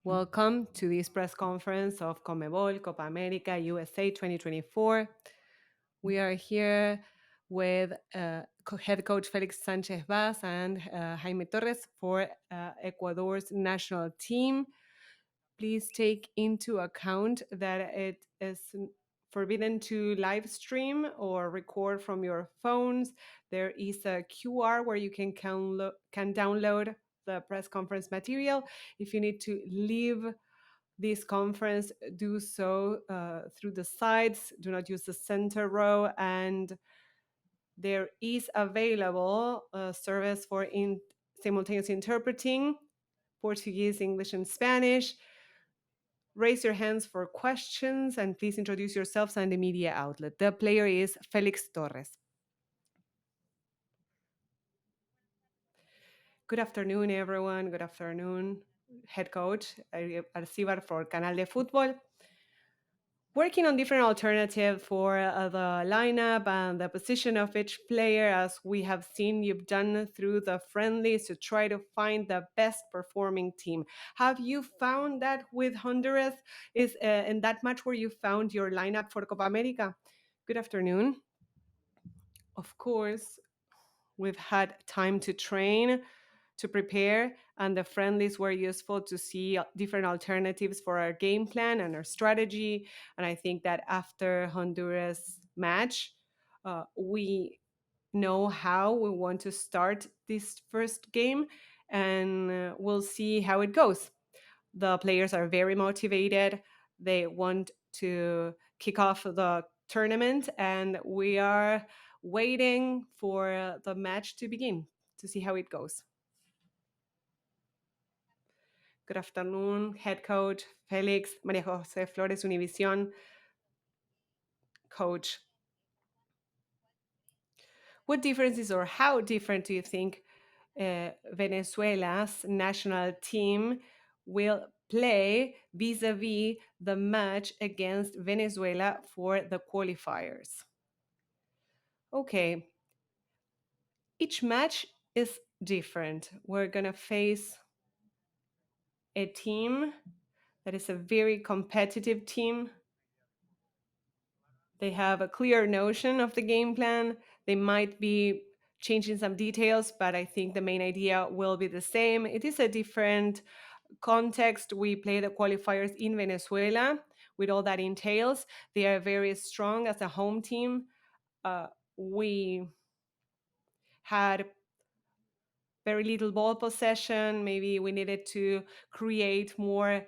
Welcome to this press conference of CONMEBOL Copa America USA 2024. We are here with head coach Felix Sanchez Bas and Jaime Torres for Ecuador's national team. Please take into account that it is forbidden to live stream or record from your phones. There is a QR where you can download the press conference material. If you need to leave this conference, do so through the sides. Do not use the center row. And there is available a service for simultaneous interpreting, Portuguese, English, and Spanish. Raise your hands for questions and please introduce yourselves and the media outlet. The player is Felix Torres. Good afternoon, everyone. Good afternoon, head coach Alcibar for Canal de Fútbol. Working on different alternatives for the lineup and the position of each player, as we have seen you've done through the friendlies to try to find the best performing team. Have you found that with Honduras? Is in that match where you found your lineup for Copa America? Good afternoon. Of course, we've had time to train, to prepare, and the friendlies were useful to see different alternatives for our game plan and our strategy. And I think that after Honduras match, we know how we want to start this first game, and we'll see how it goes. The players are very motivated. They want to kick off the tournament, and we are waiting for the match to begin to see how it goes. Good afternoon, head coach Felix, María José Flores, Univision. Coach, what differences or how different do you think Venezuela's national team will play vis-a-vis the match against Venezuela for the qualifiers? Okay, each match is different. We're going to face a team that is a very competitive team. They have a clear notion of the game plan. They might be changing some details, but I think the main idea will be the same. It is a different context. We play the qualifiers in Venezuela with all that entails. They are very strong as a home team. We had very little ball possession. Maybe we needed to create more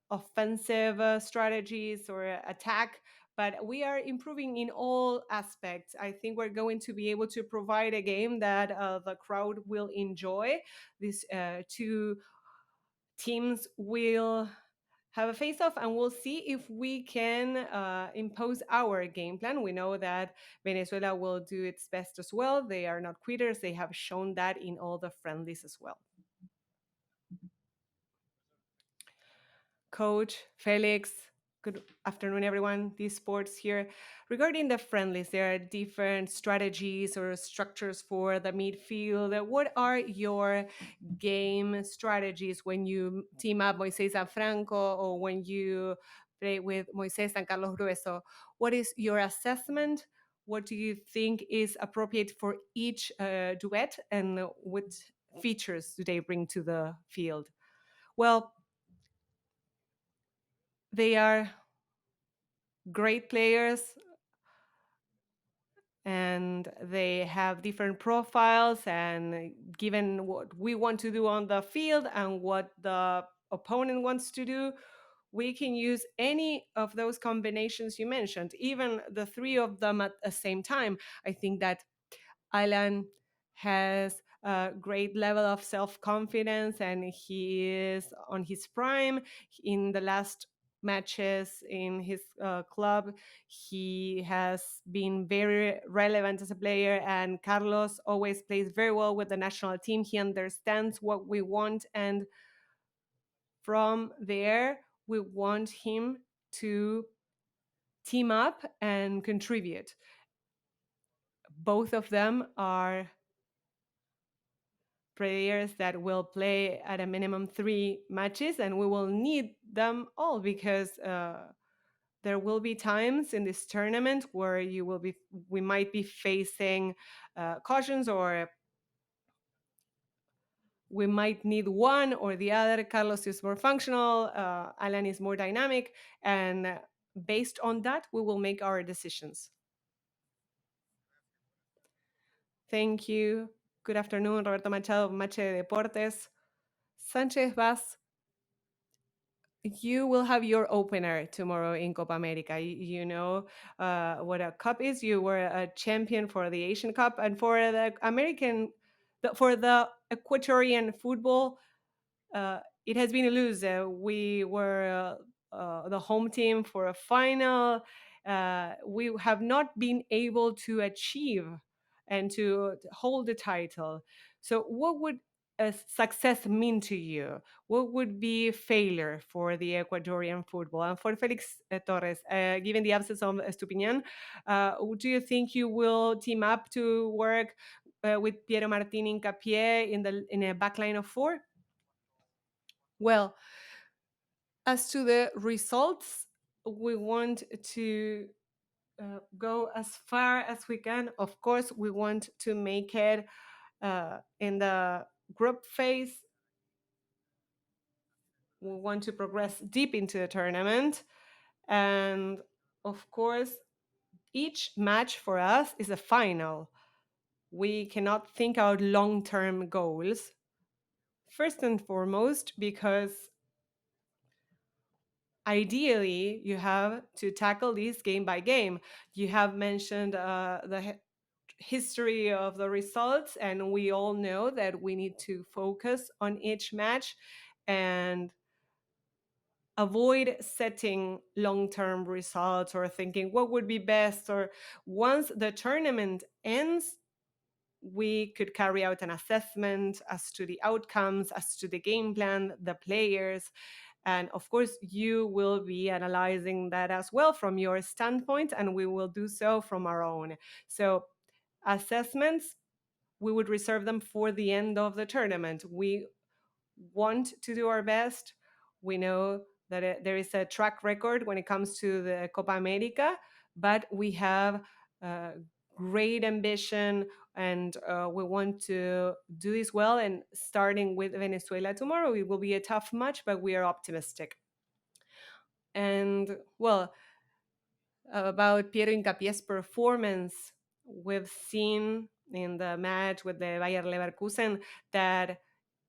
offensive strategies or attack. But we are improving in all aspects. I think we're going to be able to provide a game that the crowd will enjoy. These two teams will have a face-off, and we'll see if we can impose our game plan. We know that Venezuela will do its best as well. They are not quitters. They have shown that in all the friendlies as well. Coach Felix, good afternoon, everyone. These sports here. Regarding the friendlies, there are different strategies or structures for the midfield. What are your game strategies when you team up Moises and Franco or when you play with Moises and Carlos Grueso? What is your assessment? What do you think is appropriate for each duet, and what features do they bring to the field? Well, they are great players and they have different profiles, and given what we want to do on the field and what the opponent wants to do, we can use any of those combinations you mentioned, even the three of them at the same time. I think that Alan has a great level of self-confidence and he is on his prime. In the last matches in his club, he has been very relevant as a player, and Carlos always plays very well with the national team. He understands what we want, and from there we want him to team up and contribute. Both of them are players that will play at a minimum 3 matches, and we will need them all because there will be times in this tournament where we might be facing cautions, or we might need one or the other. Carlos is more functional, Alan is more dynamic, and based on that, we will make our decisions. Thank you. Good afternoon, Roberto Machado, Mache de Deportes. Sanchez Bas, you will have your opener tomorrow in Copa America. You know what a cup is. You were a champion for the Asian Cup, and for the for the Ecuadorian football, it has been a lose. We were the home team for a final. We have not been able to achieve and to hold the title. So, what would a success mean to you? What would be failure for the Ecuadorian football? And for Felix Torres, given the absence of Estupiñan, do you think you will team up to work with Piero Martin Hincapié in a backline of four? Well, as to the results, we want to go as far as we can. Of course, we want to make it in the group phase. We want to progress deep into the tournament. And of course, each match for us is a final. We cannot think out long term goals. First and foremost, because ideally you have to tackle this game by game. You have mentioned the history of the results, and we all know that we need to focus on each match and avoid setting long-term results or thinking what would be best, or once the tournament ends we could carry out an assessment as to the outcomes, as to the game plan, the players. And of course, you will be analyzing that as well from your standpoint, and we will do so from our own. So, assessments, we would reserve them for the end of the tournament. We want to do our best. We know that there is a track record when it comes to the Copa America, but we have great ambition, and we want to do this well. And starting with Venezuela tomorrow, it will be a tough match, but we are optimistic. And well, about Piero Incapié's performance, we've seen in the match with the Bayer Leverkusen that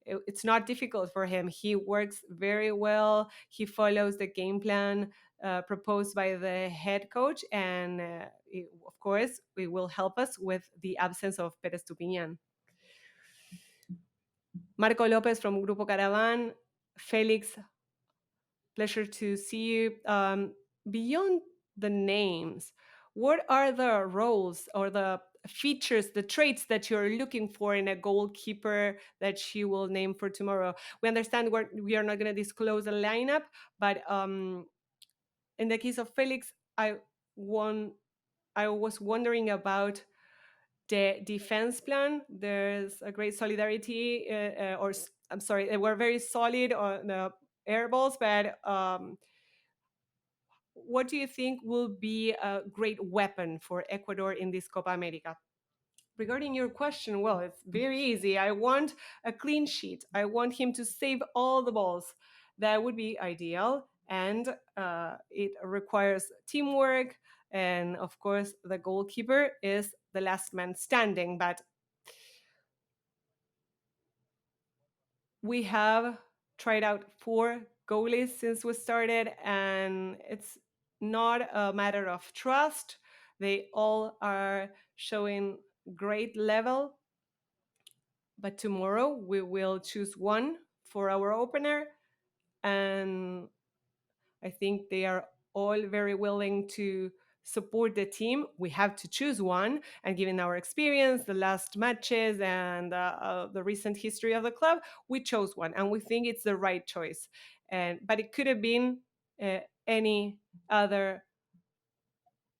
it's not difficult for him. He works very well. He follows the game plan proposed by the head coach, and of course, it will help us with the absence of Perez Tupiñan. Marco Lopez from Grupo Caravan. Felix, pleasure to see you. Beyond the names, what are the roles or the features, the traits that you're looking for in a goalkeeper that you will name for tomorrow? We understand we are not going to disclose a lineup, but in the case of Felix, I was wondering about the defense plan. There's a great solidarity, I'm sorry, they were very solid on the air balls, but what do you think will be a great weapon for Ecuador in this Copa America? Regarding your question, well, it's very easy. I want a clean sheet. I want him to save all the balls. That would be ideal. And it requires teamwork. And of course, the goalkeeper is the last man standing. But we have tried out 4 goalies since we started, and it's not a matter of trust. They all are showing great level. But tomorrow we will choose one for our opener, and I think they are all very willing to support the team. We have to choose one, and given our experience, the last matches, and the recent history of the club, we chose one, and we think it's the right choice. But it could have been any other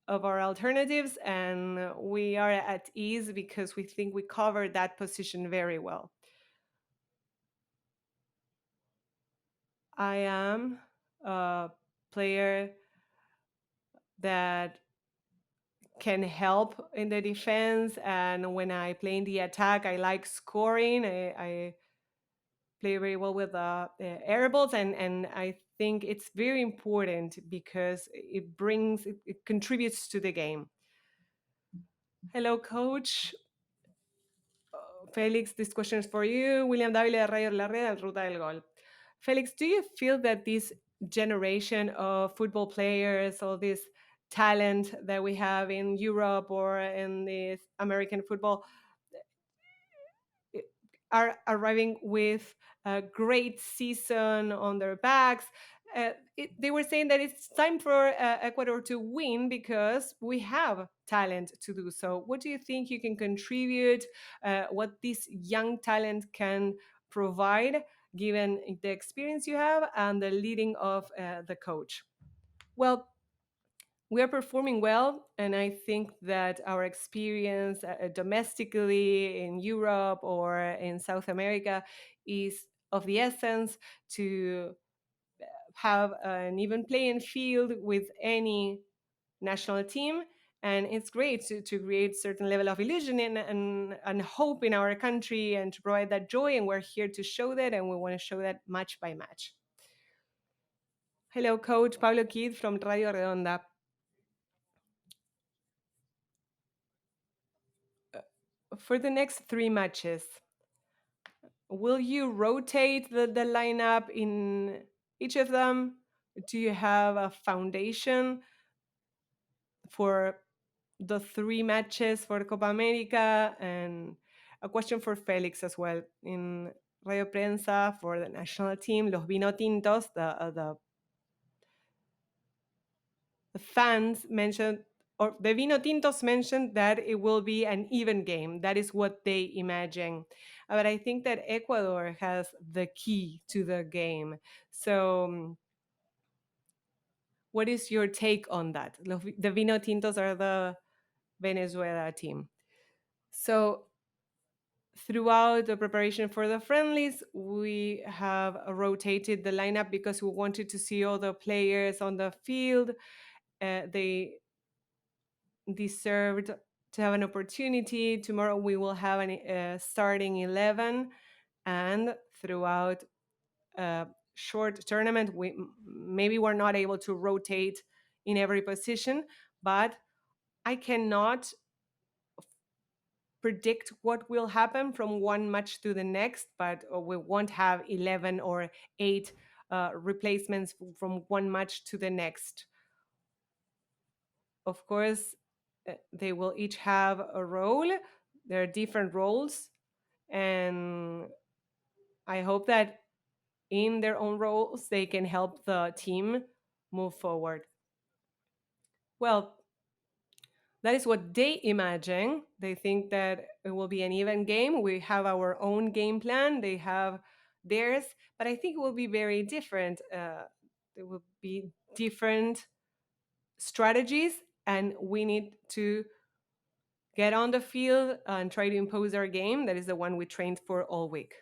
of our alternatives, and we are at ease because we think we covered that position very well. I am a player that can help in the defense, and when I play in the attack, I like scoring. I play very well with air balls, and I think it's very important because it contributes to the game. Hello, coach. Felix, this question is for you. William Davila de Radio La Red and Ruta del Gol. Felix, do you feel that this generation of football players, all this talent that we have in Europe or in this American football, are arriving with a great season on their backs? They were saying that it's time for Ecuador to win because we have talent to do so. What do you think you can contribute? What this young talent can provide, given the experience you have and the leading of the coach? Well, we are performing well, and I think that our experience domestically in Europe or in South America is of the essence to have an even playing field with any national team. And it's great to create certain level of illusion and hope in our country and to provide that joy, and we're here to show that, and we want to show that match by match. Hello, coach Pablo Kid from Radio Redonda. For the next three matches, will you rotate the lineup in each of them? Do you have a foundation for the three matches for Copa America? And a question for Felix as well. In Radio Prensa for the national team, Los Vinotintos, the fans mentioned, or the Vino Tintos mentioned that it will be an even game. That is what they imagine. But I think that Ecuador has the key to the game. So, what is your take on that? The Vino Tintos are the Venezuela team. So, throughout the preparation for the friendlies, we have rotated the lineup because we wanted to see all the players on the field. They deserved to have an opportunity. Tomorrow we will have a starting 11, and throughout a short tournament, maybe we're not able to rotate in every position, but I cannot predict what will happen from one match to the next, but we won't have 11 or 8 replacements from one match to the next. Of course, they will each have a role. There are different roles, and I hope that in their own roles they can help the team move forward. Well, that is what they imagine. They think that it will be an even game. We have our own game plan. They have theirs, but I think it will be very different. There will be different strategies, and we need to get on the field and try to impose our game. That is the one we trained for all week.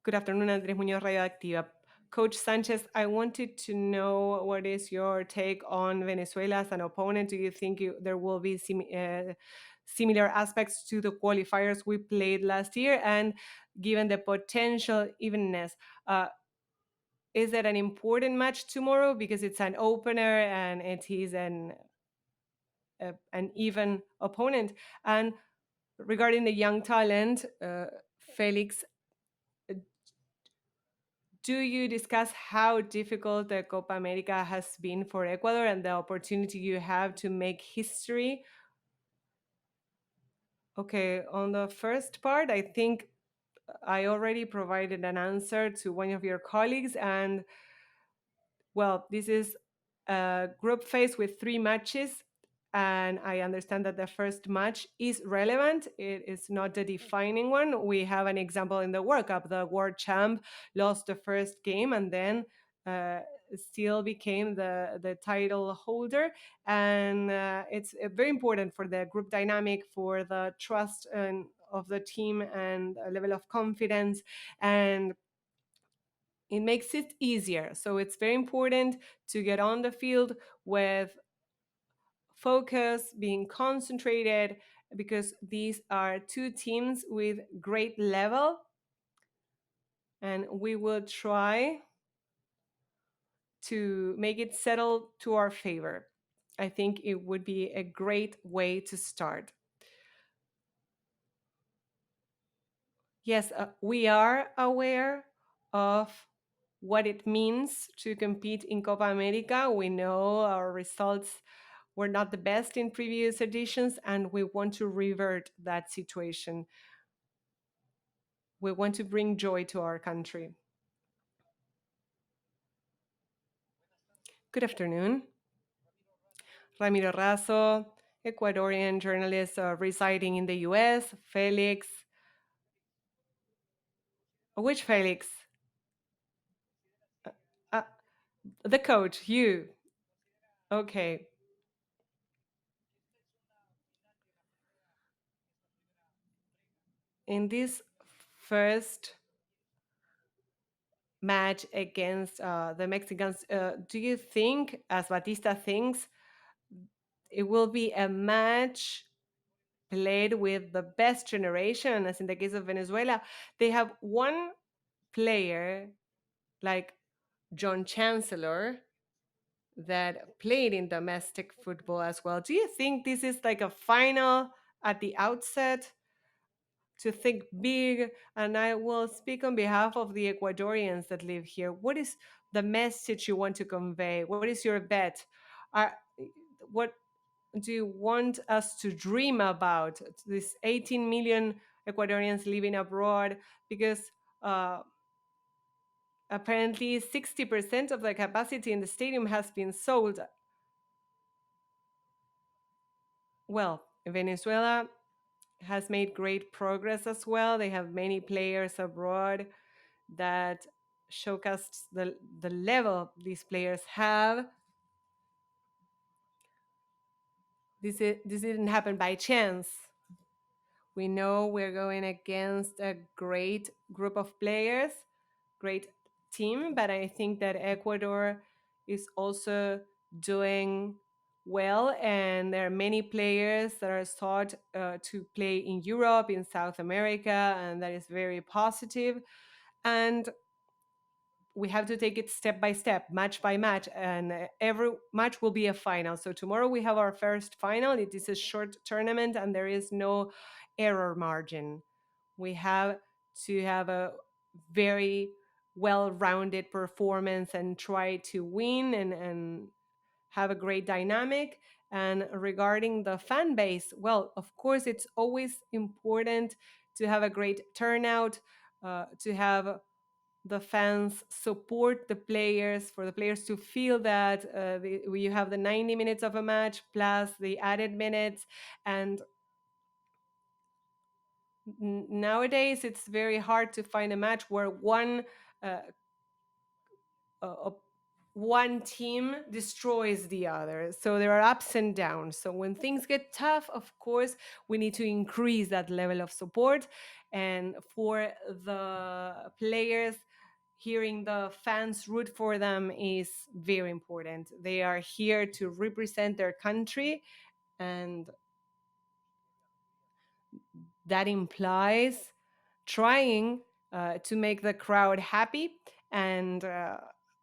Good afternoon, Andres Muñoz, Radioactiva. Coach Sanchez, I wanted to know what is your take on Venezuela as an opponent. Do you think there will be similar aspects to the qualifiers we played last year? And given the potential evenness, is it an important match tomorrow because it's an opener and it is an even opponent? And regarding the young talent, Felix, do you discuss how difficult the Copa America has been for Ecuador and the opportunity you have to make history? Okay, on the first part, I think I already provided an answer to one of your colleagues. And well, this is a group phase with three matches. And I understand that the first match is relevant. It is not the defining one. We have an example in the World Cup. The world champ lost the first game and then uh, still became the title holder. And it's very important for the group dynamic, for the trust of the team and a level of confidence. And it makes it easier. So it's very important to get on the field with focus, being concentrated, because these are two teams with great level, and we will try to make it settle to our favor. I think it would be a great way to start. Yes, we are aware of what it means to compete in Copa America. We know our results were not the best in previous editions, and we want to revert that situation. We want to bring joy to our country. Good afternoon. Ramiro Razo, Ecuadorian journalist residing in the US. Felix. Which Felix? Uh, the coach, you. Okay. In this first match against the Mexicans, do you think, as Batista thinks, it will be a match played with the best generation, as in the case of Venezuela? They have one player like John Chancellor that played in domestic football as well. Do you think this is like a final at the outset to think big? And I will speak on behalf of the Ecuadorians that live here. What is the message you want to convey? What is your bet? Are, what do you want us to dream about? This 18 million Ecuadorians living abroad, because uh, apparently 60% of the capacity in the stadium has been sold. Well, Venezuela has made great progress as well. They have many players abroad that showcased the level these players have. This didn't happen by chance. We know we're going against a great group of players, great team, but I think that Ecuador is also doing well, and there are many players that are sought to play in Europe, in South America, and that is very positive. And we have to take it step by step, match by match, and every match will be a final. So tomorrow we have our first final. It is a short tournament, and there is no error margin. We have to have a very well-rounded performance and try to win and have a great dynamic. And regarding the fan base, well, of course, it's always important to have a great turnout, to have the fans support the players, for the players to feel that you have the 90 minutes of a match plus the added minutes. And nowadays it's very hard to find a match where uh, uh, one team destroys the other. So there are ups and downs. So when things get tough, of course, we need to increase that level of support. And for the players, hearing the fans root for them is very important. They are here to represent their country, and that implies trying to make the crowd happy. And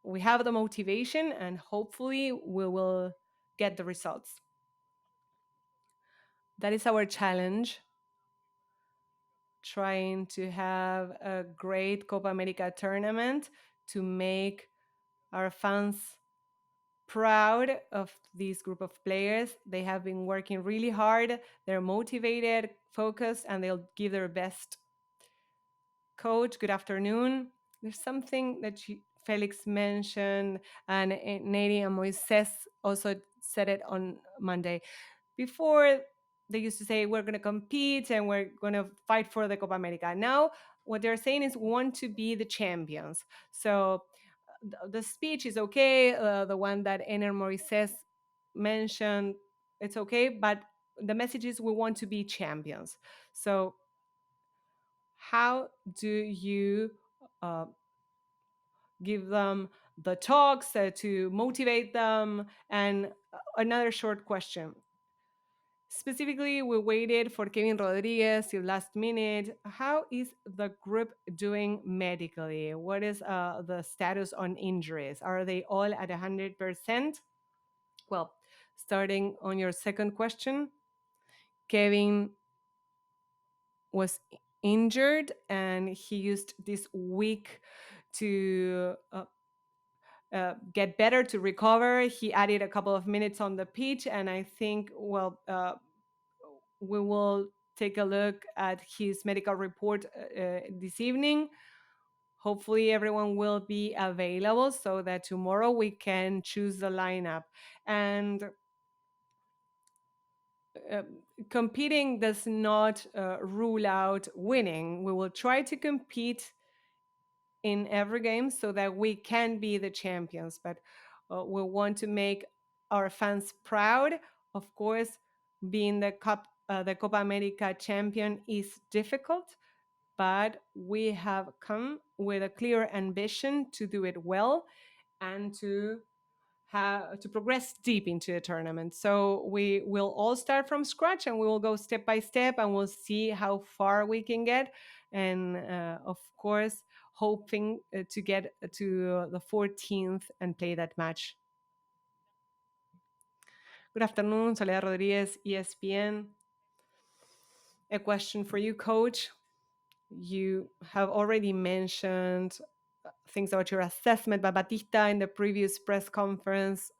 we have the motivation, and hopefully we will get the results. That is our challenge, trying to have a great Copa America tournament to make our fans proud of this group of players. They have been working really hard, they're motivated, focused, and they'll give their best. Coach, good afternoon. There's something that Felix mentioned, and Neri and Moises also said it on Monday. Before, they used to say, we're going to compete and we're going to fight for the Copa America. Now, what they're saying is, we want to be the champions. So the speech is okay, the one that Ener Moises mentioned, it's okay, but the message is, we want to be champions. So how do you uh, give them the talks to motivate them. And another short question. Specifically, we waited for Kevin Rodriguez till last minute. How is the group doing medically? What is the status on injuries? Are they all at 100%? Well, starting on your second question, Kevin was injured and he used this week to get better, to recover. He added a couple of minutes on the pitch, and I think, well, we will take a look at his medical report this evening. Hopefully, everyone will be available so that tomorrow we can choose the lineup. And uh, competing does not rule out winning. We will try to compete in every game so that we can be the champions. But we want to make our fans proud. Of course, being the Copa America champion is difficult, but we have come with a clear ambition to do it well and to progress deep into the tournament. So we will all start from scratch and we will go step by step and we'll see how far we can get. And of course, hoping to get to the 14th and play that match. Good afternoon, Soledad Rodriguez, ESPN. A question for you, coach. You have already mentioned things about your assessment, but Batista in the previous press conference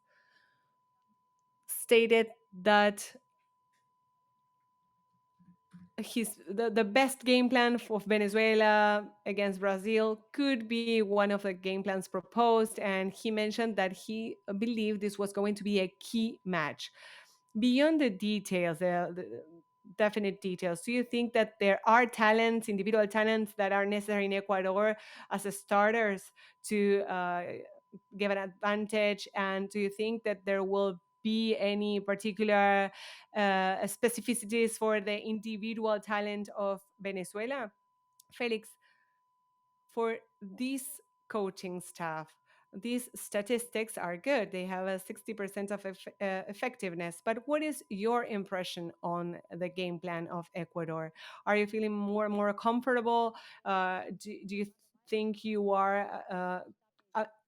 stated that the best game plan for Venezuela against Brazil could be one of the game plans proposed, and he mentioned that he believed this was going to be a key match. Beyond the details, the definite details, do you think that there are talents, individual talents, that are necessary in Ecuador as a starters to give an advantage? And do you think that there will be any particular specificities for the individual talent of Venezuela? Felix, for this coaching staff, these statistics are good. They have a 60% of effectiveness. But what is your impression on the game plan of Ecuador? Are you feeling more and more comfortable? Do you think you are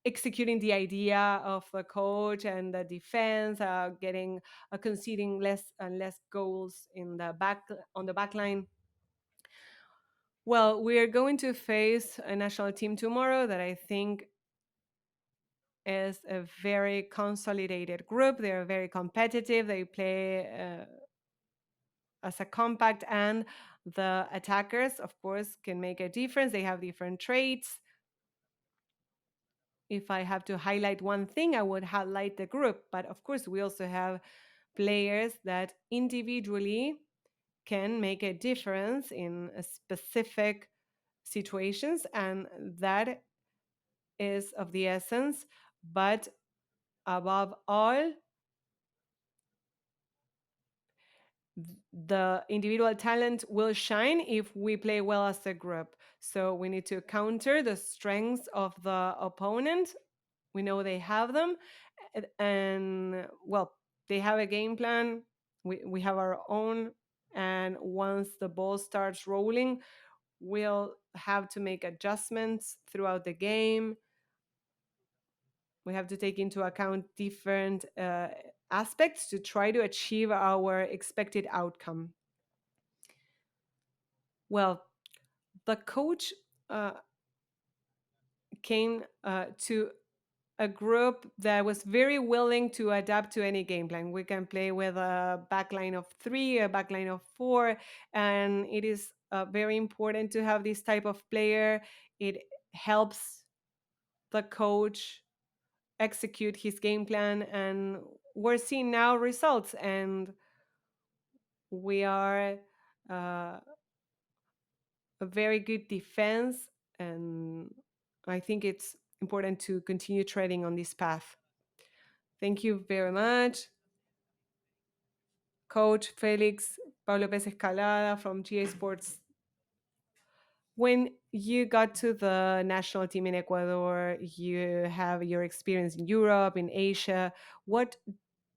executing the idea of the coach and the defense, getting conceding less and less goals in the back on the back line? Well, we are going to face a national team tomorrow that I think is a very consolidated group. They are very competitive. They play as a compact, and the attackers, of course, can make a difference. They have different traits. If I have to highlight one thing, I would highlight the group. But of course, we also have players that individually can make a difference in a specific situations, and that is of the essence. But above all, the individual talent will shine if we play well as a group. So we need to counter the strengths of the opponent. We know they have them. And well, they have a game plan. We have our own. And once the ball starts rolling, we'll have to make adjustments throughout the game. We have to take into account different aspects to try to achieve our expected outcome. Well, the coach came to a group that was very willing to adapt to any game plan. We can play with a backline of three, a backline of four, and it is very important to have this type of player. It helps the coach execute his game plan, and we're seeing now results, and we are a very good defense, and I think it's important to continue treading on this path. Thank you very much, Coach Felix. Pablo Pérez Escalada from GA Sports. When you got to the national team in Ecuador, you have your experience in Europe, in Asia. What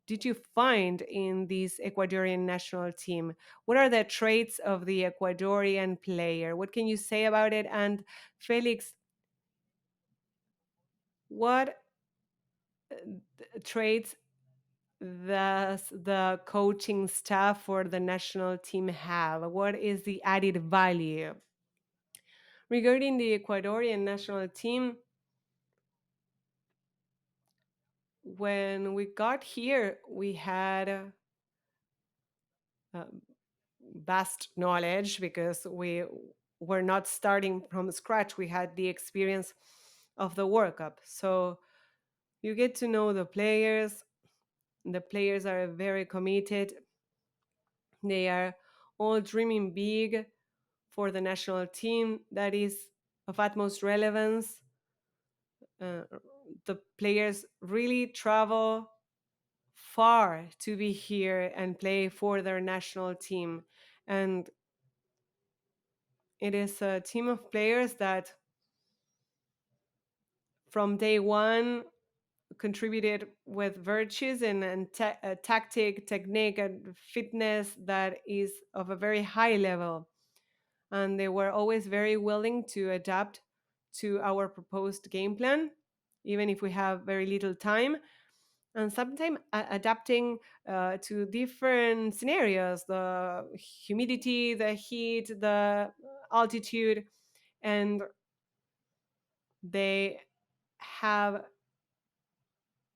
did you find in this Ecuadorian national team? What are the traits of the Ecuadorian player? What can you say about it? And Felix, what traits does the coaching staff for the national team have? What is the added value? Regarding the Ecuadorian national team, when we got here, we had uh, vast knowledge because we were not starting from scratch. We had the experience of the World Cup. So you get to know the players. The players are very committed. They are all dreaming big for the national team. That is of utmost relevance. Uh, the players really travel far to be here and play for their national team. And it is a team of players that from day one contributed with virtues and tactic, technique, and fitness that is of a very high level. And they were always very willing to adapt to our proposed game plan, even if we have very little time. And sometimes adapting to different scenarios, the humidity, the heat, the altitude. And they have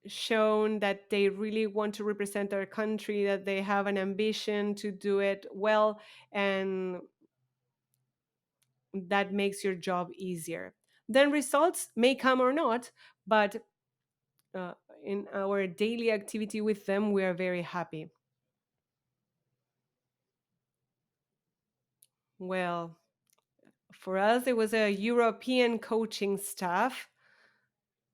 shown that they really want to represent their country, that they have an ambition to do it well, and that makes your job easier. Then results may come or not, but uh, in our daily activity with them, we are very happy. Well, for us, it was a European coaching staff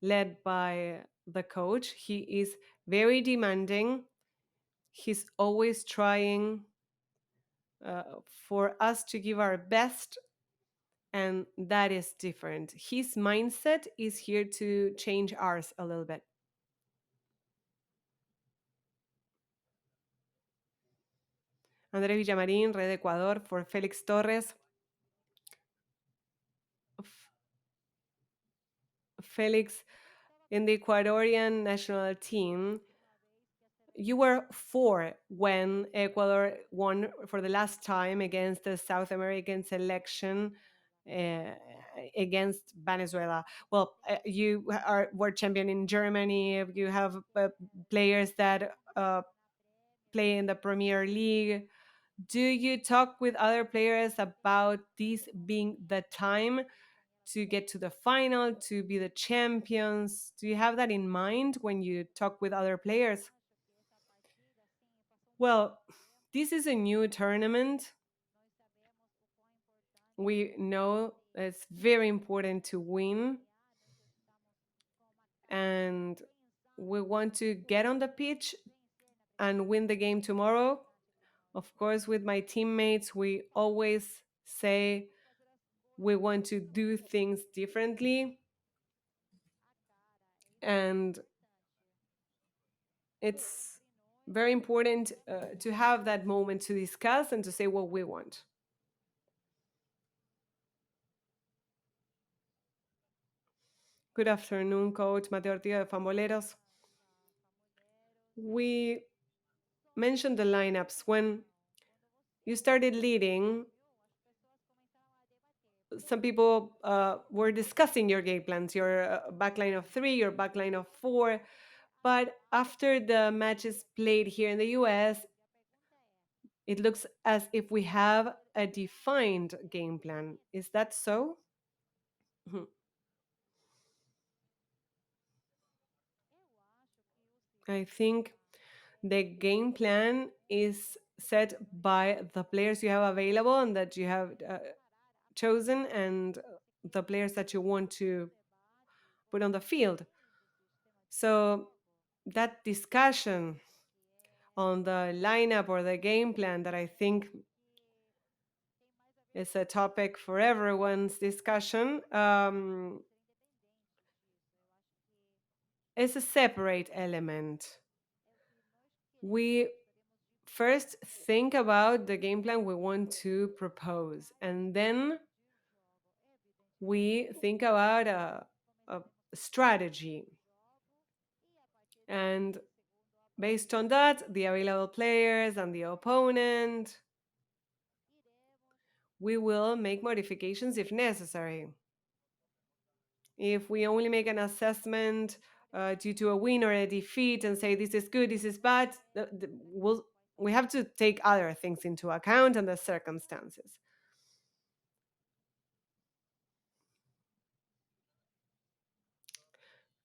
led by the coach. He is very demanding. He's always trying for us to give our best, and that is different. His mindset is here to change ours a little bit. Andrés Villamarín, Red Ecuador, for Felix Torres. Felix, in the Ecuadorian national team, you were four when Ecuador won for the last time against the South American selection uh, against Venezuela. Well, you are world champion in Germany. You have players that play in the Premier League. Do you talk with other players about this being the time to get to the final, to be the champions? Do you have that in mind when you talk with other players? Well, this is a new tournament. We know it's very important to win, and we want to get on the pitch and win the game tomorrow. Of course, with my teammates, we always say we want to do things differently, and it's very important to have that moment to discuss and to say what we want. Good afternoon, Coach Mateo Ortiga de Famboleros. We mentioned the lineups. When you started leading, some people were discussing your game plans, your backline of three, your backline of four. But after the matches played here in the US, it looks as if we have a defined game plan. Is that so? Mhm. I think the game plan is set by the players you have available and that you have chosen, and the players that you want to put on the field. So that discussion on the lineup or the game plan that I think It's a topic for everyone's discussion. It's a separate element. We first think about the game plan we want to propose, and then we think about a strategy. And based on that, the available players and the opponent, we will make modifications if necessary. If we only make an assessment due to a win or a defeat and say this is good, this is bad, we have to take other things into account and the circumstances.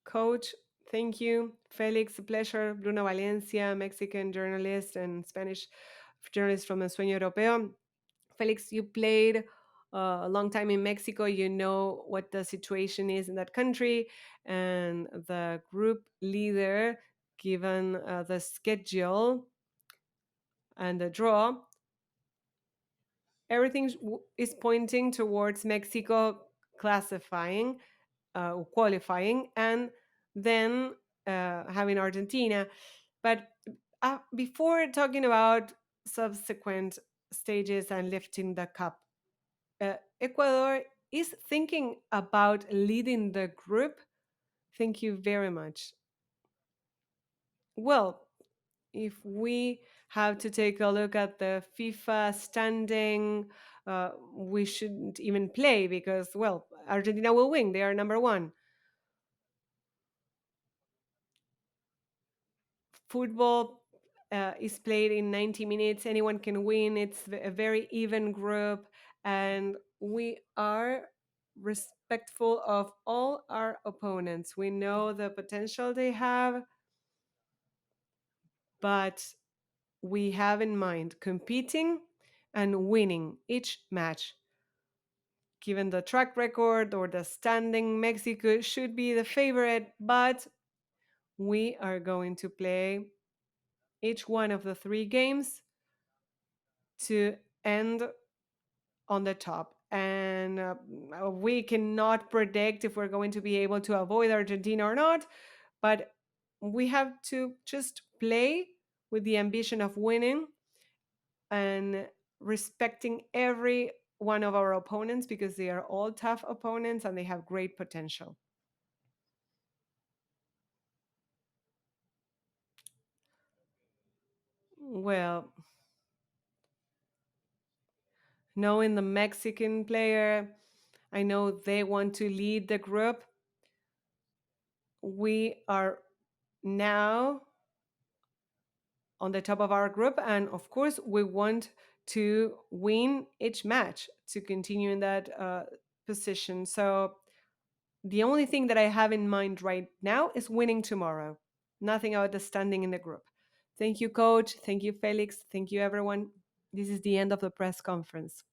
Coach, thank you. Felix, a pleasure. Bruno Valencia, Mexican journalist and Spanish journalist from El Sueño Europeo. Felix, you played a long time in Mexico. You know what the situation is in that country, and the group leader, given the schedule and the draw, everything is pointing towards Mexico classifying, qualifying, and then having Argentina. But before talking about subsequent stages and lifting the cup, Ecuador is thinking about leading the group. Thank you very much. Well, if we have to take a look at the FIFA standing, we shouldn't even play because, well, Argentina will win. They are number one. Football is played in 90 minutes. Anyone can win. It's a very even group. And we are respectful of all our opponents. We know the potential they have, but we have in mind competing and winning each match. Given the track record or the standing, Mexico should be the favorite, but we are going to play each one of the three games to end on the top. And we cannot predict if we're going to be able to avoid Argentina or not, but we have to just play with the ambition of winning and respecting every one of our opponents because they are all tough opponents and they have great potential. Well, knowing the Mexican player, I know they want to lead the group. We are now on the top of our group, and of course, we want to win each match to continue in that position. So, the only thing that I have in mind right now is winning tomorrow. Nothing about the standing in the group. Thank you, coach. Thank you, Felix. Thank you, everyone. This is the end of the press conference.